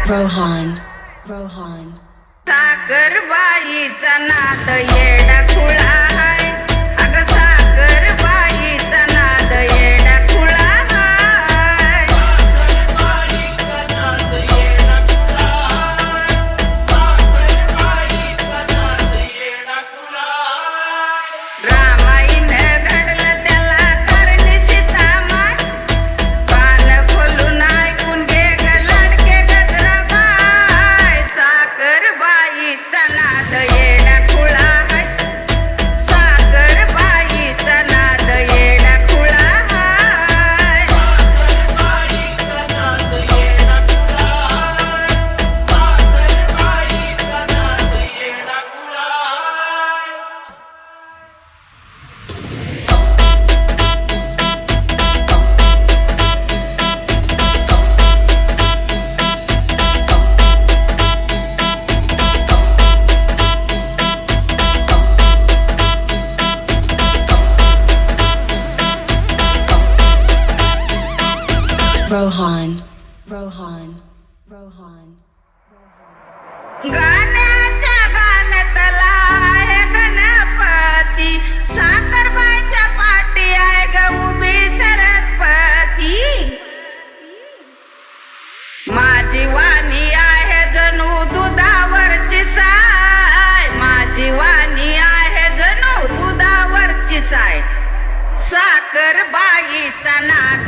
Rohan, Rohan. साखरबाईचा नाद येडा खुळा हाय, अगं साखरबाईचा नाद येडा खुळा हाय. रामायण घडलं त्याला करणी सीतामाय, कान खोलून ऐकून घे ग लाडके गजराबाई. साखरबाईचा नाद येडा खुळा हाय, साखरबाईचा नाद येडा खुळा हाय. Rohan, Rohan, Rohan. गाण्याच्या गाण्यातला आहे गणपती, साखरबाईच्या पाठी आहे ग उभी सरस्वती. माझी वाणी आहे जणू दुधावरची साय, माझी वाणी आहे जणू दुधावरची साय. साखरबाईचा नाद